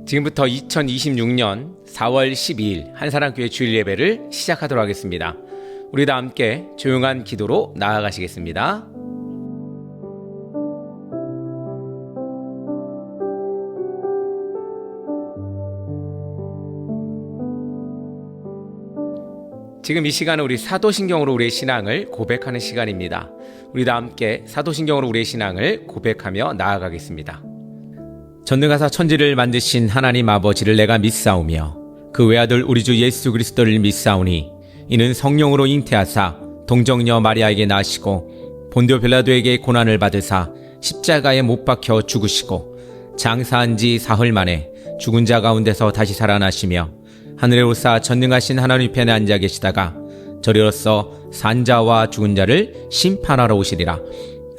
지금부터 2026년 4월 12일 한사랑교회 주일 예배를 시작하도록 하겠습니다. 우리 다 함께 조용한 기도로 나아가시겠습니다. 지금 이 시간은 우리 사도신경으로 우리의 신앙을 고백하는 시간입니다. 우리 다 함께 사도신경으로 우리의 신앙을 고백하며 나아가겠습니다. 전능하사 천지를 만드신 하나님 아버지를 내가 믿사오며 그 외아들 우리 주 예수 그리스도를 믿사오니 이는 성령으로 잉태하사 동정녀 마리아에게 나시고 본디오 빌라도에게 고난을 받으사 십자가에 못 박혀 죽으시고 장사한 지 사흘 만에 죽은 자 가운데서 다시 살아나시며 하늘에 오사 전능하신 하나님 편에 앉아 계시다가 저리로서 산자와 죽은 자를 심판하러 오시리라.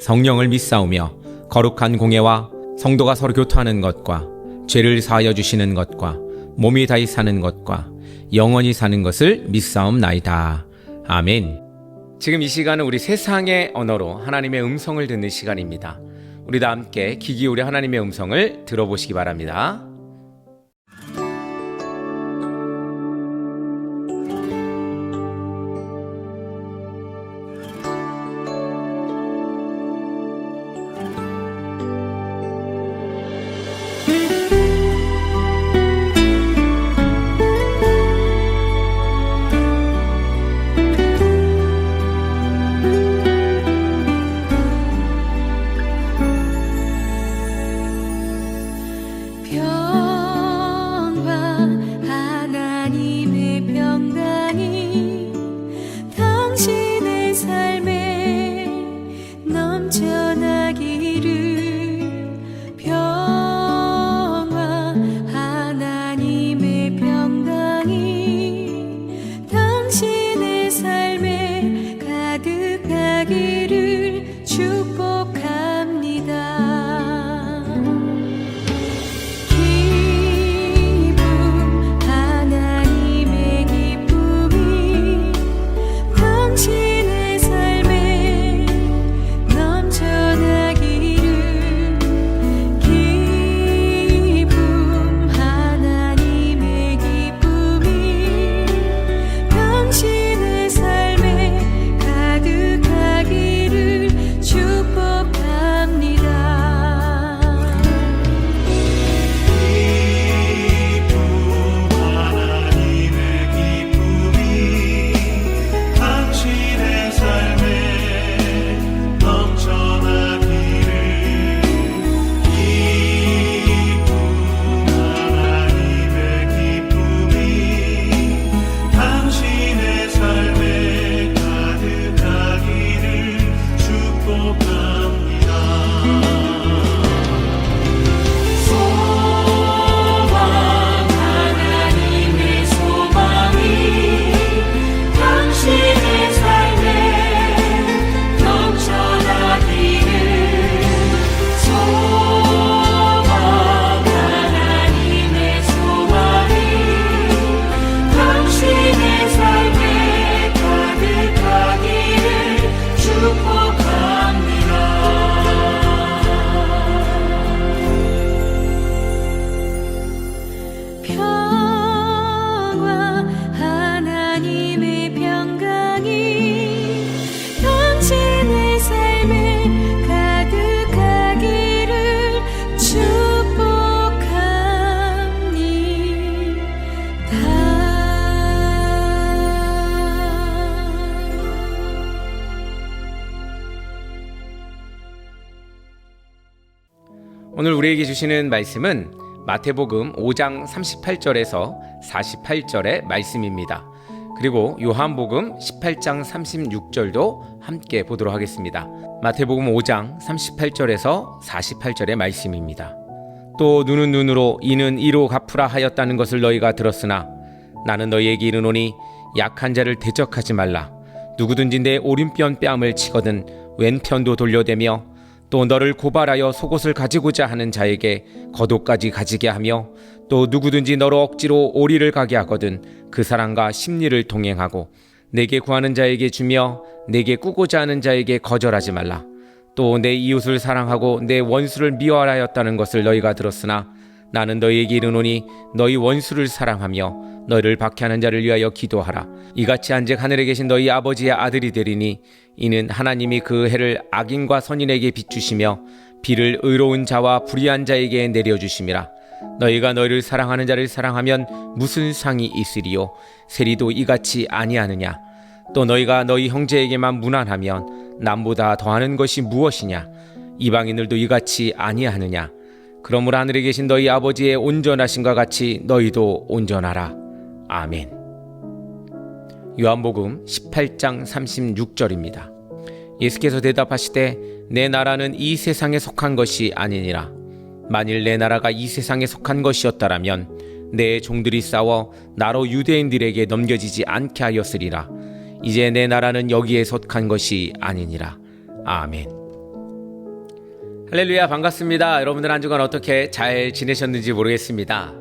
성령을 믿사오며 거룩한 공예와 성도가 서로 교토하는 것과 죄를 사하여 주시는 것과 몸이 다히 사는 것과 영원히 사는 것을 믿사옵나이다. 아멘. 지금 이 시간은 우리 세상의 언어로 하나님의 음성을 듣는 시간입니다. 우리 다 함께 귀 기울여 하나님의 음성을 들어보시기 바랍니다. 오늘 우리에게 주시는 말씀은 마태복음 5장 38절에서 48절의 말씀입니다. 그리고 요한복음 18장 36절도 함께 보도록 하겠습니다. 마태복음 5장 38절에서 48절의 말씀입니다. 또 눈은 눈으로 이는 이로 갚으라 하였다는 것을 너희가 들었으나 나는 너희에게 이르노니 약한 자를 대적하지 말라. 누구든지 내 오른편 뺨을 치거든 왼편도 돌려대며 또 너를 고발하여 속옷을 가지고자 하는 자에게 겉옷까지 가지게 하며 또 누구든지 너로 억지로 오리를 가게 하거든 그 사람과 십리를 동행하고 내게 구하는 자에게 주며 내게 꾸고자 하는 자에게 거절하지 말라. 또 내 이웃을 사랑하고 내 원수를 미워하라 하였다는 것을 너희가 들었으나 나는 너희에게 이르노니 너희 원수를 사랑하며 너희를 박해하는 자를 위하여 기도하라. 이같이 한즉 하늘에 계신 너희 아버지의 아들이 되리니 이는 하나님이 그 해를 악인과 선인에게 비추시며 비를 의로운 자와 불의한 자에게 내려주심이라. 너희가 너희를 사랑하는 자를 사랑하면 무슨 상이 있으리요? 세리도 이같이 아니하느냐? 또 너희가 너희 형제에게만 무난하면 남보다 더하는 것이 무엇이냐? 이방인들도 이같이 아니하느냐? 그러므로 하늘에 계신 너희 아버지의 온전하심과 같이 너희도 온전하라. 아멘. 요한복음 18장 36절입니다. 예수께서 대답하시되 내 나라는 이 세상에 속한 것이 아니니라. 만일 내 나라가 이 세상에 속한 것이었다라면 내 종들이 싸워 나로 유대인들에게 넘겨지지 않게 하였으리라. 이제 내 나라는 여기에 속한 것이 아니니라. 아멘. 할렐루야, 반갑습니다. 여러분들 한 주간 어떻게 잘 지내셨는지 모르겠습니다.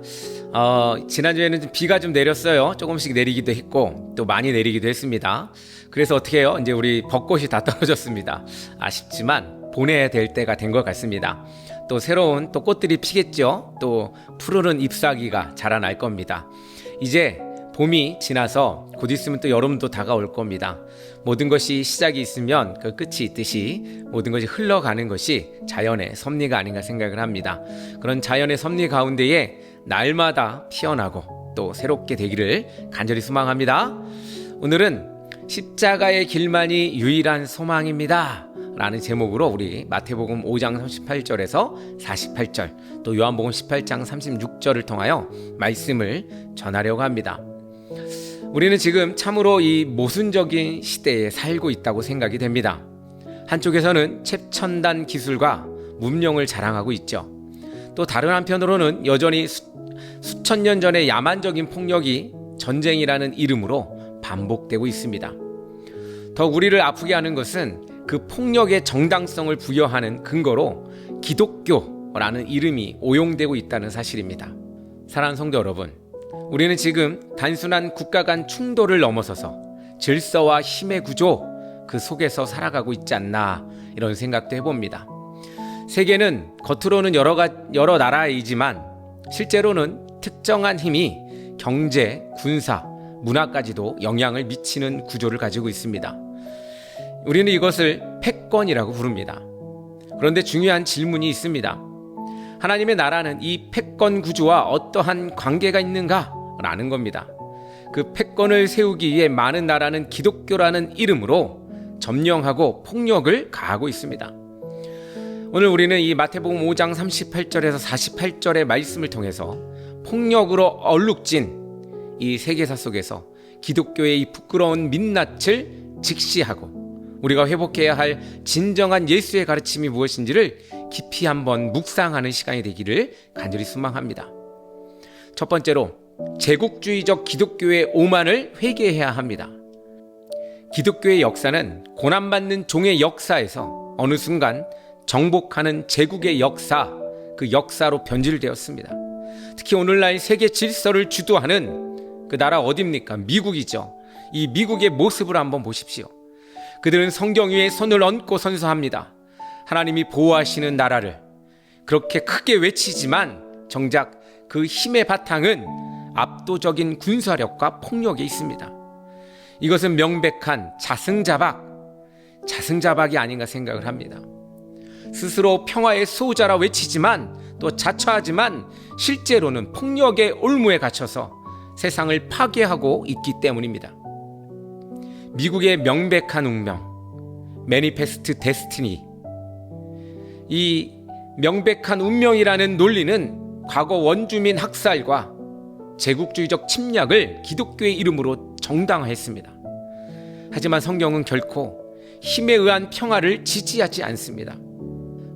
지난주에는 비가 좀 내렸어요. 조금씩 내리기도 했고 또 많이 내리기도 했습니다. 그래서 어떻게 해요? 이제 우리 벚꽃이 다 떨어졌습니다. 아쉽지만 보내야 될 때가 된 것 같습니다. 또 새로운 또 꽃들이 피겠죠. 또 푸르른 잎사귀가 자라날 겁니다. 이제 봄이 지나서 곧 있으면 또 여름도 다가올 겁니다. 모든 것이 시작이 있으면 그 끝이 있듯이 모든 것이 흘러가는 것이 자연의 섭리가 아닌가 생각을 합니다. 그런 자연의 섭리 가운데에 날마다 피어나고 또 새롭게 되기를 간절히 소망합니다. 오늘은 십자가의 길만이 유일한 소망입니다 라는 제목으로 우리 마태복음 5장 38절에서 48절 또 요한복음 18장 36절을 통하여 말씀을 전하려고 합니다. 우리는 지금 참으로 이 모순적인 시대에 살고 있다고 생각이 됩니다. 한쪽에서는 최첨단 기술과 문명을 자랑하고 있죠. 또 다른 한편으로는 여전히 수천 년 전의 야만적인 폭력이 전쟁이라는 이름으로 반복되고 있습니다. 더욱 우리를 아프게 하는 것은 그 폭력의 정당성을 부여하는 근거로 기독교라는 이름이 오용되고 있다는 사실입니다. 사랑하는 성도 여러분, 우리는 지금 단순한 국가 간 충돌을 넘어서서 질서와 힘의 구조 그 속에서 살아가고 있지 않나 이런 생각도 해봅니다. 세계는 겉으로는 여러 나라이지만 실제로는 특정한 힘이 경제, 군사, 문화까지도 영향을 미치는 구조를 가지고 있습니다. 우리는 이것을 패권이라고 부릅니다. 그런데 중요한 질문이 있습니다. 하나님의 나라는 이 패권 구조와 어떠한 관계가 있는가라는 겁니다. 그 패권을 세우기 위해 많은 나라는 기독교라는 이름으로 점령하고 폭력을 가하고 있습니다. 오늘 우리는 이 마태복음 5장 38절에서 48절의 말씀을 통해서 폭력으로 얼룩진 이 세계사 속에서 기독교의 이 부끄러운 민낯을 직시하고 우리가 회복해야 할 진정한 예수의 가르침이 무엇인지를 깊이 한번 묵상하는 시간이 되기를 간절히 소망합니다. 첫 번째로 제국주의적 기독교의 오만을 회개해야 합니다. 기독교의 역사는 고난받는 종의 역사에서 어느 순간 정복하는 제국의 역사, 그 역사로 변질되었습니다. 특히 오늘날 세계 질서를 주도하는 그 나라 어디입니까? 미국이죠. 이 미국의 모습을 한번 보십시오. 그들은 성경 위에 손을 얹고 선서합니다. 하나님이 보호하시는 나라를 그렇게 크게 외치지만 정작 그 힘의 바탕은 압도적인 군사력과 폭력에 있습니다. 이것은 명백한 자승자박이 아닌가 생각을 합니다. 스스로 평화의 수호자라 외치지만 또 자처하지만 실제로는 폭력의 올무에 갇혀서 세상을 파괴하고 있기 때문입니다. 미국의 명백한 운명, 매니페스트 데스티니, 이 명백한 운명이라는 논리는 과거 원주민 학살과 제국주의적 침략을 기독교의 이름으로 정당화했습니다. 하지만 성경은 결코 힘에 의한 평화를 지지하지 않습니다.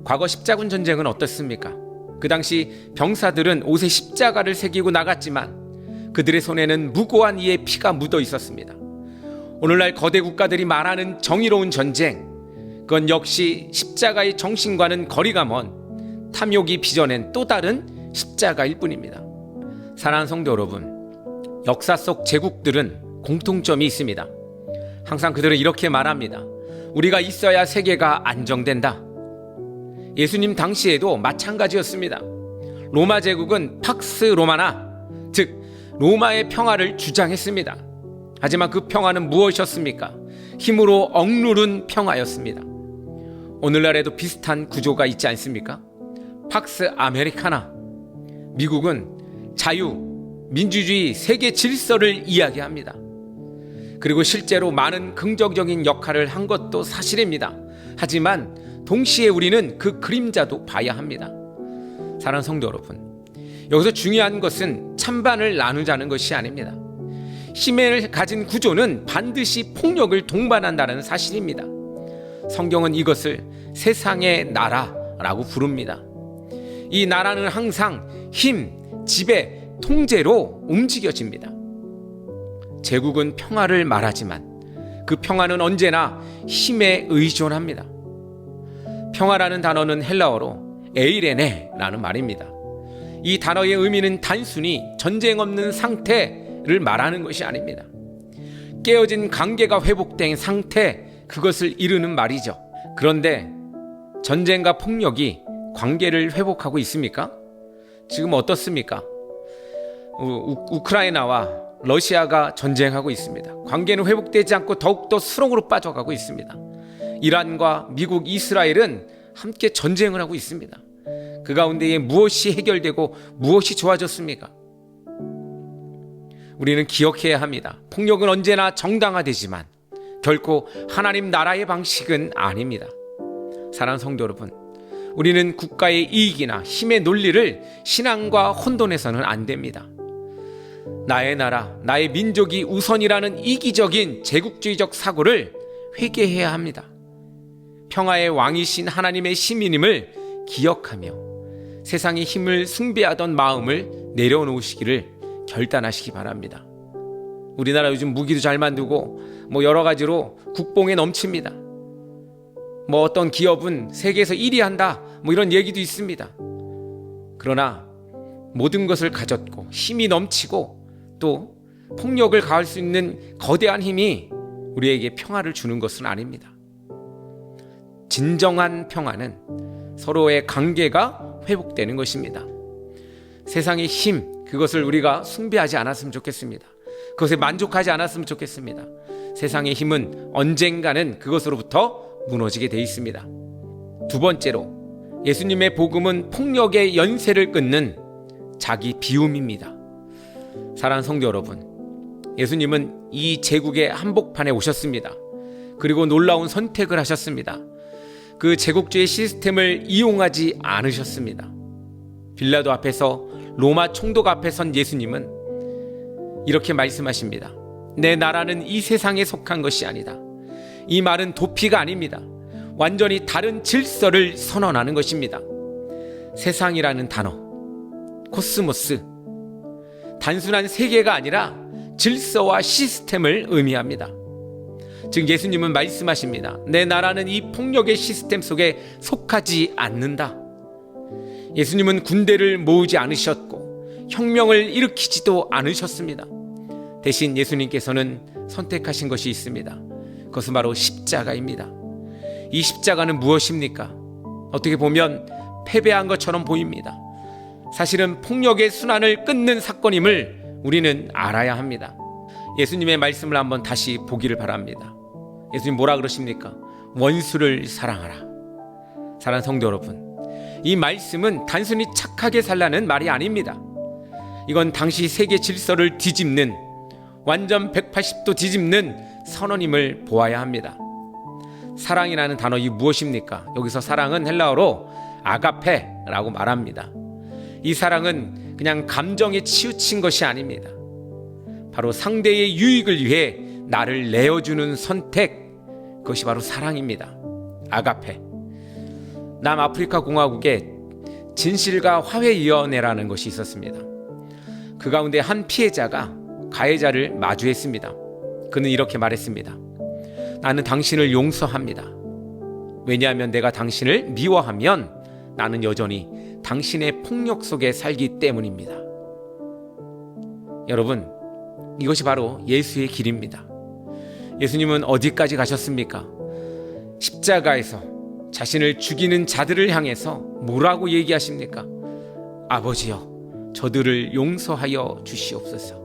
과거 십자군 전쟁은 어떻습니까? 그 당시 병사들은 옷에 십자가를 새기고 나갔지만 그들의 손에는 무고한 이의 피가 묻어 있었습니다. 오늘날 거대 국가들이 말하는 정의로운 전쟁, 그건 역시 십자가의 정신과는 거리가 먼 탐욕이 빚어낸 또 다른 십자가일 뿐입니다. 사랑하는 성도 여러분, 역사 속 제국들은 공통점이 있습니다. 항상 그들은 이렇게 말합니다. 우리가 있어야 세계가 안정된다. 예수님 당시에도 마찬가지였습니다. 로마 제국은 팍스 로마나, 즉 로마의 평화를 주장했습니다. 하지만 그 평화는 무엇이었습니까? 힘으로 억누른 평화였습니다. 오늘날에도 비슷한 구조가 있지 않습니까? 팍스 아메리카나, 미국은 자유, 민주주의, 세계 질서를 이야기합니다. 그리고 실제로 많은 긍정적인 역할을 한 것도 사실입니다. 하지만 동시에 우리는 그 그림자도 봐야 합니다. 사랑하는 성도 여러분, 여기서 중요한 것은 찬반을 나누자는 것이 아닙니다. 힘을 가진 구조는 반드시 폭력을 동반한다는 사실입니다. 성경은 이것을 세상의 나라라고 부릅니다. 이 나라는 항상 힘, 지배, 통제로 움직여집니다. 제국은 평화를 말하지만 그 평화는 언제나 힘에 의존합니다. 평화라는 단어는 헬라어로 에이레네라는 말입니다. 이 단어의 의미는 단순히 전쟁 없는 상태를 말하는 것이 아닙니다. 깨어진 관계가 회복된 상태, 그것을 이르는 말이죠. 그런데 전쟁과 폭력이 관계를 회복하고 있습니까? 지금 어떻습니까? 우크라이나와 러시아가 전쟁하고 있습니다. 관계는 회복되지 않고 더욱더 수렁으로 빠져가고 있습니다. 이란과 미국, 이스라엘은 함께 전쟁을 하고 있습니다. 그 가운데에 무엇이 해결되고 무엇이 좋아졌습니까? 우리는 기억해야 합니다. 폭력은 언제나 정당화되지만 결코 하나님 나라의 방식은 아닙니다. 사랑하는 성도 여러분, 우리는 국가의 이익이나 힘의 논리를 신앙과 혼돈해서는 안 됩니다. 나의 나라, 나의 민족이 우선이라는 이기적인 제국주의적 사고를 회개해야 합니다. 평화의 왕이신 하나님의 시민임을 기억하며 세상의 힘을 숭배하던 마음을 내려놓으시기를 결단하시기 바랍니다. 우리나라 요즘 무기도 잘 만들고 여러 가지로 국뽕에 넘칩니다. 어떤 기업은 세계에서 1위 한다, 이런 얘기도 있습니다. 그러나 모든 것을 가졌고 힘이 넘치고 또 폭력을 가할 수 있는 거대한 힘이 우리에게 평화를 주는 것은 아닙니다. 진정한 평화는 서로의 관계가 회복되는 것입니다. 세상의 힘, 그것을 우리가 숭배하지 않았으면 좋겠습니다. 그것에 만족하지 않았으면 좋겠습니다. 세상의 힘은 언젠가는 그것으로부터 무너지게 돼 있습니다. 두 번째로, 예수님의 복음은 폭력의 연쇄를 끊는 자기 비움입니다. 사랑하는 성도 여러분, 예수님은 이 제국의 한복판에 오셨습니다. 그리고 놀라운 선택을 하셨습니다. 그 제국주의 시스템을 이용하지 않으셨습니다. 빌라도 앞에서, 로마 총독 앞에 선 예수님은 이렇게 말씀하십니다. 내 나라는 이 세상에 속한 것이 아니다. 이 말은 도피가 아닙니다. 완전히 다른 질서를 선언하는 것입니다. 세상이라는 단어, 코스모스, 단순한 세계가 아니라 질서와 시스템을 의미합니다. 즉 예수님은 말씀하십니다. 내 나라는 이 폭력의 시스템 속에 속하지 않는다. 예수님은 군대를 모으지 않으셨고 혁명을 일으키지도 않으셨습니다. 대신 예수님께서는 선택하신 것이 있습니다. 그것은 바로 십자가입니다. 이 십자가는 무엇입니까? 어떻게 보면 패배한 것처럼 보입니다. 사실은 폭력의 순환을 끊는 사건임을 우리는 알아야 합니다. 예수님의 말씀을 한번 다시 보기를 바랍니다. 예수님 뭐라 그러십니까? 원수를 사랑하라. 사랑하는 성도 여러분, 이 말씀은 단순히 착하게 살라는 말이 아닙니다. 이건 당시 세계 질서를 뒤집는, 완전 180도 뒤집는 선언임을 보아야 합니다. 사랑이라는 단어, 이 무엇입니까? 여기서 사랑은 헬라어로 아가페라고 말합니다. 이 사랑은 그냥 감정에 치우친 것이 아닙니다. 바로 상대의 유익을 위해 나를 내어주는 선택, 그것이 바로 사랑입니다. 아가페. 남아프리카 공화국에 진실과 화해위원회라는 것이 있었습니다. 그 가운데 한 피해자가 가해자를 마주했습니다. 그는 이렇게 말했습니다. 나는 당신을 용서합니다. 왜냐하면 내가 당신을 미워하면 나는 여전히 당신의 폭력 속에 살기 때문입니다. 여러분, 이것이 바로 예수의 길입니다. 예수님은 어디까지 가셨습니까? 십자가에서 자신을 죽이는 자들을 향해서 뭐라고 얘기하십니까? 아버지여 저들을 용서하여 주시옵소서.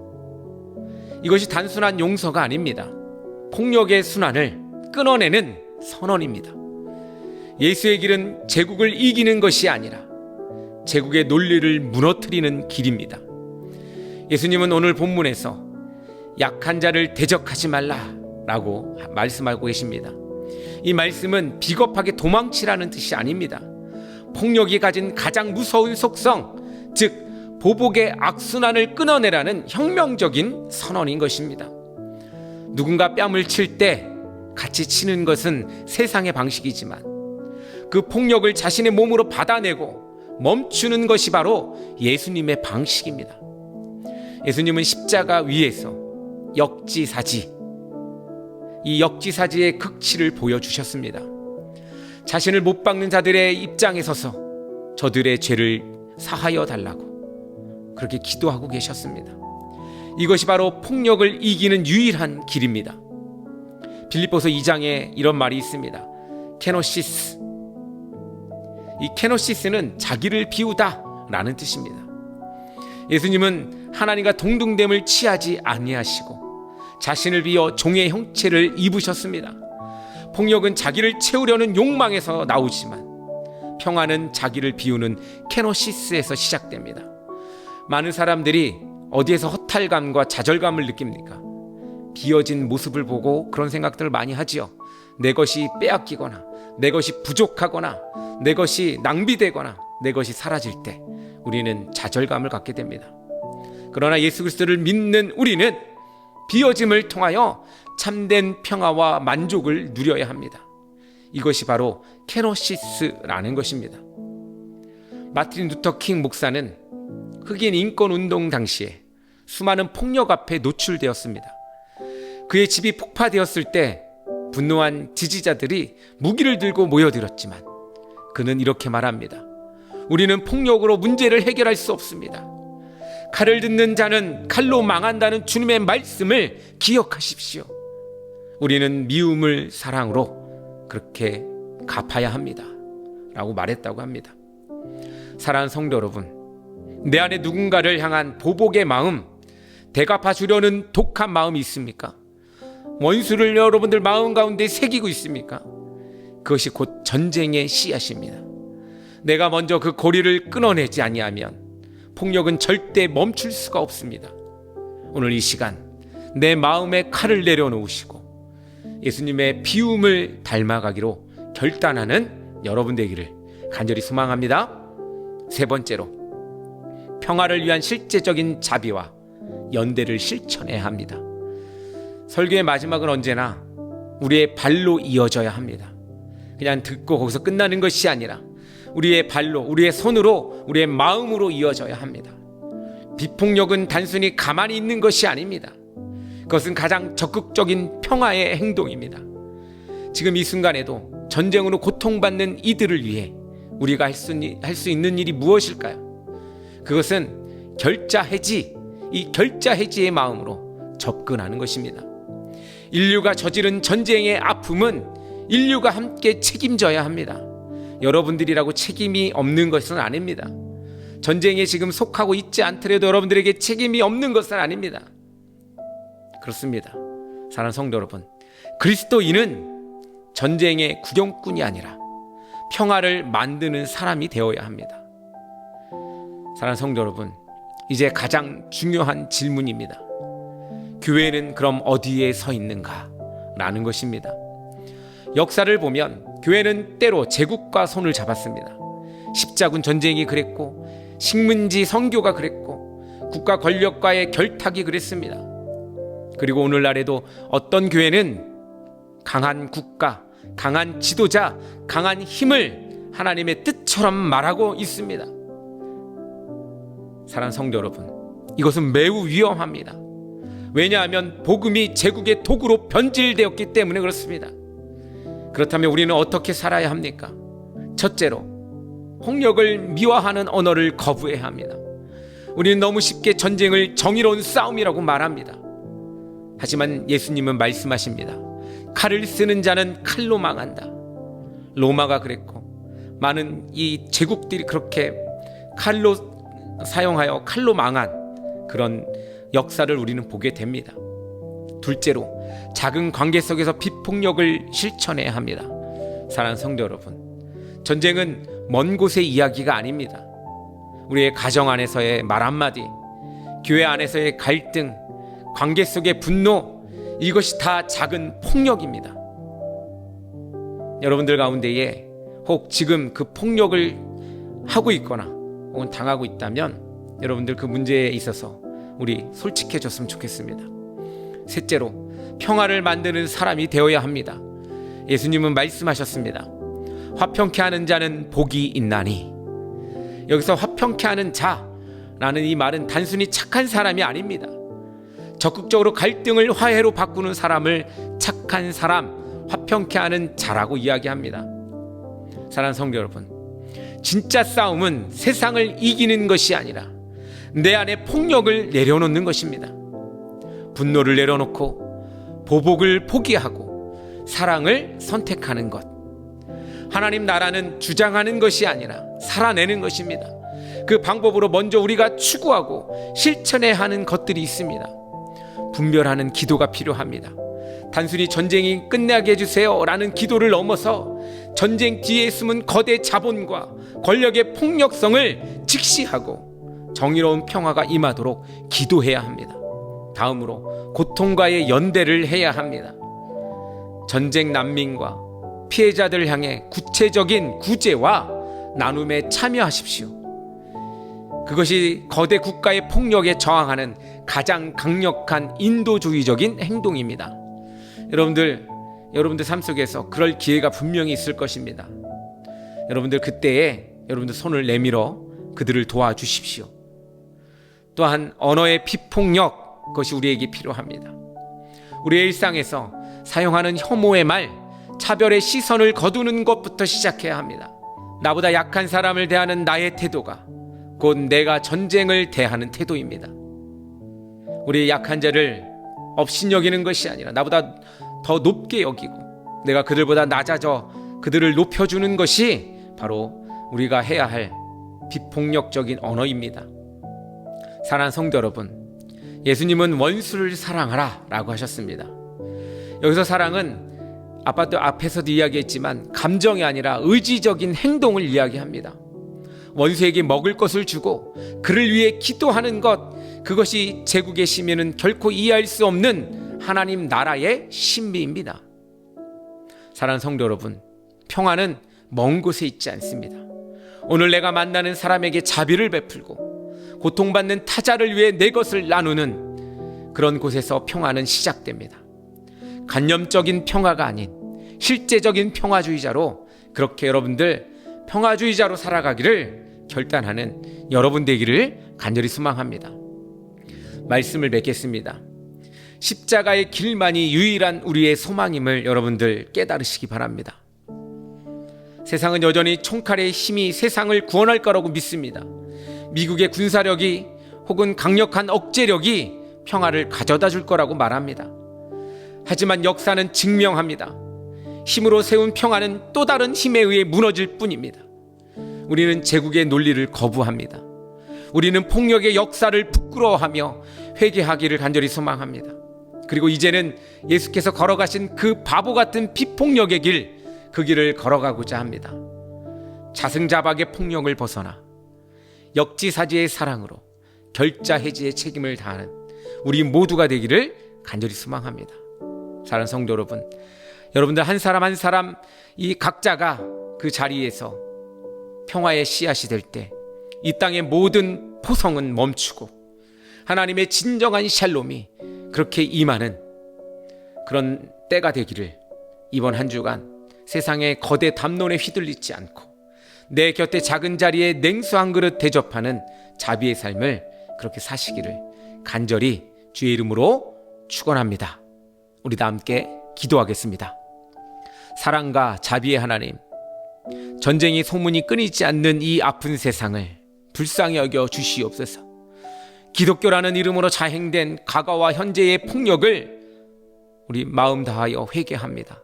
이것이 단순한 용서가 아닙니다. 폭력의 순환을 끊어내는 선언입니다. 예수의 길은 제국을 이기는 것이 아니라 제국의 논리를 무너뜨리는 길입니다. 예수님은 오늘 본문에서 약한 자를 대적하지 말라라고 말씀하고 계십니다. 이 말씀은 비겁하게 도망치라는 뜻이 아닙니다. 폭력이 가진 가장 무서운 속성, 즉 보복의 악순환을 끊어내라는 혁명적인 선언인 것입니다. 누군가 뺨을 칠 때 같이 치는 것은 세상의 방식이지만 그 폭력을 자신의 몸으로 받아내고 멈추는 것이 바로 예수님의 방식입니다. 예수님은 십자가 위에서 역지사지, 이 역지사지의 극치를 보여주셨습니다. 자신을 못 박는 자들의 입장에 서서 저들의 죄를 사하여 달라고 그렇게 기도하고 계셨습니다. 이것이 바로 폭력을 이기는 유일한 길입니다. 빌립보서 2장에 이런 말이 있습니다. 케노시스. 이 케노시스는 자기를 비우다 라는 뜻입니다. 예수님은 하나님과 동등됨을 취하지 아니하시고 자신을 비워 종의 형체를 입으셨습니다. 폭력은 자기를 채우려는 욕망에서 나오지만 평화는 자기를 비우는 케노시스에서 시작됩니다. 많은 사람들이 어디에서 허탈감과 좌절감을 느낍니까? 비어진 모습을 보고 그런 생각들을 많이 하지요. 내 것이 빼앗기거나 내 것이 부족하거나 내 것이 낭비되거나 내 것이 사라질 때 우리는 좌절감을 갖게 됩니다. 그러나 예수 그리스도를 믿는 우리는 비어짐을 통하여 참된 평화와 만족을 누려야 합니다. 이것이 바로 케노시스라는 것입니다. 마틴 루터 킹 목사는 흑인 인권 운동 당시에 수많은 폭력 앞에 노출되었습니다. 그의 집이 폭파되었을 때 분노한 지지자들이 무기를 들고 모여들었지만 그는 이렇게 말합니다. 우리는 폭력으로 문제를 해결할 수 없습니다. 칼을 듣는 자는 칼로 망한다는 주님의 말씀을 기억하십시오. 우리는 미움을 사랑으로 그렇게 갚아야 합니다 라고 말했다고 합니다. 사랑하는 성도 여러분, 내 안에 누군가를 향한 보복의 마음, 대갚아 주려는 독한 마음이 있습니까? 원수를 여러분들 마음 가운데 새기고 있습니까? 그것이 곧 전쟁의 씨앗입니다. 내가 먼저 그 고리를 끊어내지 아니하면 폭력은 절대 멈출 수가 없습니다. 오늘 이 시간 내 마음에 칼을 내려놓으시고 예수님의 비움을 닮아가기로 결단하는 여러분 되기를 간절히 소망합니다. 세 번째로, 평화를 위한 실제적인 자비와 연대를 실천해야 합니다. 설교의 마지막은 언제나 우리의 발로 이어져야 합니다. 그냥 듣고 거기서 끝나는 것이 아니라 우리의 발로, 우리의 손으로, 우리의 마음으로 이어져야 합니다. 비폭력은 단순히 가만히 있는 것이 아닙니다. 그것은 가장 적극적인 평화의 행동입니다. 지금 이 순간에도 전쟁으로 고통받는 이들을 위해 우리가 할 수 있는 일이 무엇일까요? 그것은 결자 해지, 이 결자 해지의 마음으로 접근하는 것입니다. 인류가 저지른 전쟁의 아픔은 인류가 함께 책임져야 합니다. 여러분들이라고 책임이 없는 것은 아닙니다. 전쟁에 지금 속하고 있지 않더라도 여러분들에게 책임이 없는 것은 아닙니다. 그렇습니다. 사랑하는 성도 여러분, 그리스도인은 전쟁의 구경꾼이 아니라 평화를 만드는 사람이 되어야 합니다. 사랑하는 성도 여러분, 이제 가장 중요한 질문입니다. 교회는 그럼 어디에 서 있는가? 라는 것입니다. 역사를 보면 교회는 때로 제국과 손을 잡았습니다. 십자군 전쟁이 그랬고, 식민지 선교가 그랬고, 국가 권력과의 결탁이 그랬습니다. 그리고 오늘날에도 어떤 교회는 강한 국가, 강한 지도자, 강한 힘을 하나님의 뜻처럼 말하고 있습니다. 사랑하는 성도 여러분, 이것은 매우 위험합니다. 왜냐하면 복음이 제국의 도구로 변질되었기 때문에 그렇습니다. 그렇다면 우리는 어떻게 살아야 합니까? 첫째로, 폭력을 미화하는 언어를 거부해야 합니다. 우리는 너무 쉽게 전쟁을 정의로운 싸움이라고 말합니다. 하지만 예수님은 말씀하십니다. 칼을 쓰는 자는 칼로 망한다. 로마가 그랬고 많은 이 제국들이 그렇게 칼로 사용하여 칼로 망한 그런 역사를 우리는 보게 됩니다. 둘째로, 작은 관계 속에서 비폭력을 실천해야 합니다. 사랑하는 성도 여러분, 전쟁은 먼 곳의 이야기가 아닙니다. 우리의 가정 안에서의 말 한마디, 교회 안에서의 갈등, 관계 속의 분노, 이것이 다 작은 폭력입니다. 여러분들 가운데에 혹 지금 그 폭력을 하고 있거나 혹은 당하고 있다면 여러분들 그 문제에 있어서 우리 솔직해졌으면 좋겠습니다. 셋째로, 평화를 만드는 사람이 되어야 합니다. 예수님은 말씀하셨습니다. 화평케 하는 자는 복이 있나니. 여기서 화평케 하는 자라는 이 말은 단순히 착한 사람이 아닙니다. 적극적으로 갈등을 화해로 바꾸는 사람을 착한 사람, 화평케 하는 자라고 이야기합니다. 사랑하는 성도 여러분, 진짜 싸움은 세상을 이기는 것이 아니라 내 안에 폭력을 내려놓는 것입니다. 분노를 내려놓고 보복을 포기하고 사랑을 선택하는 것. 하나님 나라는 주장하는 것이 아니라 살아내는 것입니다. 그 방법으로 먼저 우리가 추구하고 실천해야 하는 것들이 있습니다. 분별하는 기도가 필요합니다. 단순히 전쟁이 끝나게 해주세요 라는 기도를 넘어서 전쟁 뒤에 숨은 거대 자본과 권력의 폭력성을 직시하고 정의로운 평화가 임하도록 기도해야 합니다. 다음으로 고통과의 연대를 해야 합니다. 전쟁 난민과 피해자들 향해 구체적인 구제와 나눔에 참여하십시오. 그것이 거대 국가의 폭력에 저항하는 가장 강력한 인도주의적인 행동입니다. 여러분들 삶 속에서 그럴 기회가 분명히 있을 것입니다. 여러분들 그때에 여러분들 손을 내밀어 그들을 도와주십시오. 또한 언어의 비폭력, 그것이 우리에게 필요합니다. 우리의 일상에서 사용하는 혐오의 말, 차별의 시선을 거두는 것부터 시작해야 합니다. 나보다 약한 사람을 대하는 나의 태도가 곧 내가 전쟁을 대하는 태도입니다. 우리의 약한 자를 업신여기는 것이 아니라 나보다 더 높게 여기고 내가 그들보다 낮아져 그들을 높여주는 것이 바로 우리가 해야 할 비폭력적인 언어입니다. 사랑하는 성도 여러분, 예수님은 원수를 사랑하라 라고 하셨습니다. 여기서 사랑은 아빠도 앞에서도 이야기했지만 감정이 아니라 의지적인 행동을 이야기합니다. 원수에게 먹을 것을 주고 그를 위해 기도하는 것, 그것이 제국의 시민은 결코 이해할 수 없는 하나님 나라의 신비입니다. 사랑하는 성도 여러분, 평화는 먼 곳에 있지 않습니다. 오늘 내가 만나는 사람에게 자비를 베풀고 고통받는 타자를 위해 내 것을 나누는 그런 곳에서 평화는 시작됩니다. 관념적인 평화가 아닌 실제적인 평화주의자로, 그렇게 여러분들 평화주의자로 살아가기를 결단하는 여러분 되기를 간절히 소망합니다. 말씀을 맺겠습니다. 십자가의 길만이 유일한 우리의 소망임을 여러분들 깨달으시기 바랍니다. 세상은 여전히 총칼의 힘이 세상을 구원할 거라고 믿습니다. 미국의 군사력이 혹은 강력한 억제력이 평화를 가져다 줄 거라고 말합니다. 하지만 역사는 증명합니다. 힘으로 세운 평화는 또 다른 힘에 의해 무너질 뿐입니다. 우리는 제국의 논리를 거부합니다. 우리는 폭력의 역사를 부끄러워하며 회개하기를 간절히 소망합니다. 그리고 이제는 예수께서 걸어가신 그 바보 같은 비폭력의 길, 그 길을 걸어가고자 합니다. 자승자박의 폭력을 벗어나 역지사지의 사랑으로 결자 해지의 책임을 다하는 우리 모두가 되기를 간절히 소망합니다. 사랑하는 성도 여러분, 여러분들 한 사람 한 사람 이 각자가 그 자리에서 평화의 씨앗이 될 때 이 땅의 모든 포성은 멈추고 하나님의 진정한 샬롬이 그렇게 임하는 그런 때가 되기를, 이번 한 주간 세상의 거대 담론에 휘둘리지 않고 내 곁에 작은 자리에 냉수 한 그릇 대접하는 자비의 삶을 그렇게 사시기를 간절히 주의 이름으로 축원합니다. 우리 다 함께 기도하겠습니다. 사랑과 자비의 하나님, 전쟁이 소문이 끊이지 않는 이 아픈 세상을 불쌍히 여겨 주시옵소서. 기독교라는 이름으로 자행된 과거와 현재의 폭력을 우리 마음 다하여 회개합니다.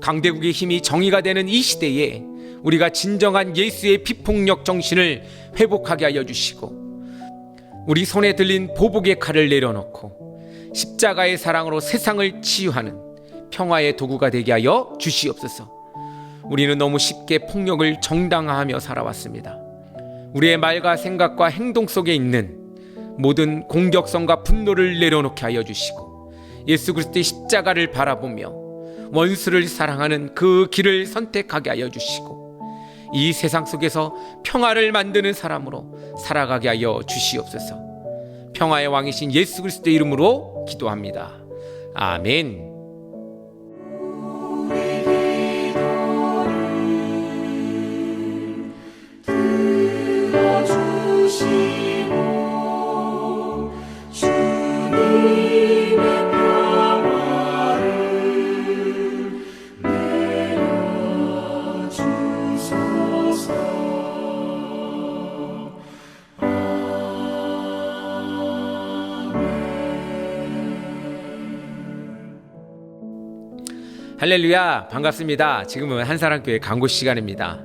강대국의 힘이 정의가 되는 이 시대에 우리가 진정한 예수의 비폭력 정신을 회복하게 하여 주시고, 우리 손에 들린 보복의 칼을 내려놓고 십자가의 사랑으로 세상을 치유하는 평화의 도구가 되게 하여 주시옵소서. 우리는 너무 쉽게 폭력을 정당화하며 살아왔습니다. 우리의 말과 생각과 행동 속에 있는 모든 공격성과 분노를 내려놓게 하여 주시고, 예수 그리스도의 십자가를 바라보며 원수를 사랑하는 그 길을 선택하게 하여 주시고, 이 세상 속에서 평화를 만드는 사람으로 살아가게 하여 주시옵소서. 평화의 왕이신 예수 그리스도의 이름으로 기도합니다. 아멘. 할렐루야, 반갑습니다. 지금은 한사랑교회 광고 시간입니다.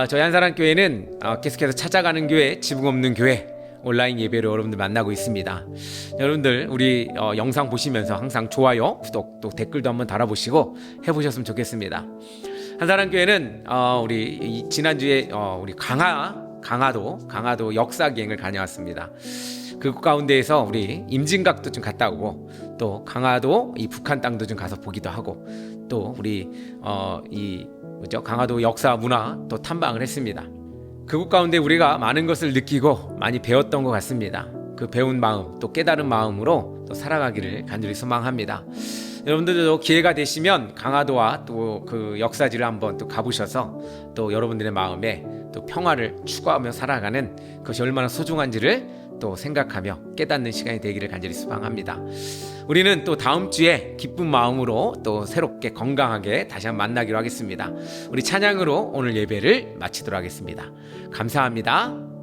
저희 한사랑교회는 계속해서 찾아가는 교회, 지붕 없는 교회 온라인 예배로 여러분들 만나고 있습니다. 여러분들 우리 영상 보시면서 항상 좋아요, 구독, 또 댓글도 한번 달아보시고 해보셨으면 좋겠습니다. 한사랑교회는 우리 지난주에 우리 강화도 역사기행을 다녀왔습니다. 그 가운데에서 우리 임진각도 좀 갔다 오고, 또 강화도 이 북한 땅도 좀 가서 보기도 하고, 또 우리 강화도 역사 문화 또 탐방을 했습니다. 그곳 가운데 우리가 많은 것을 느끼고 많이 배웠던 것 같습니다. 그 배운 마음, 또 깨달은 마음으로 또 살아가기를 간절히 소망합니다. 여러분들도 기회가 되시면 강화도와 또 그 역사지를 한번 또 가보셔서 또 여러분들의 마음에 또 평화를 추구하며 살아가는 것이 얼마나 소중한지를 또 생각하며 깨닫는 시간이 되기를 간절히 소망합니다. 우리는 또 다음 주에 기쁜 마음으로 또 새롭게 건강하게 다시 한번 만나기로 하겠습니다. 우리 찬양으로 오늘 예배를 마치도록 하겠습니다. 감사합니다.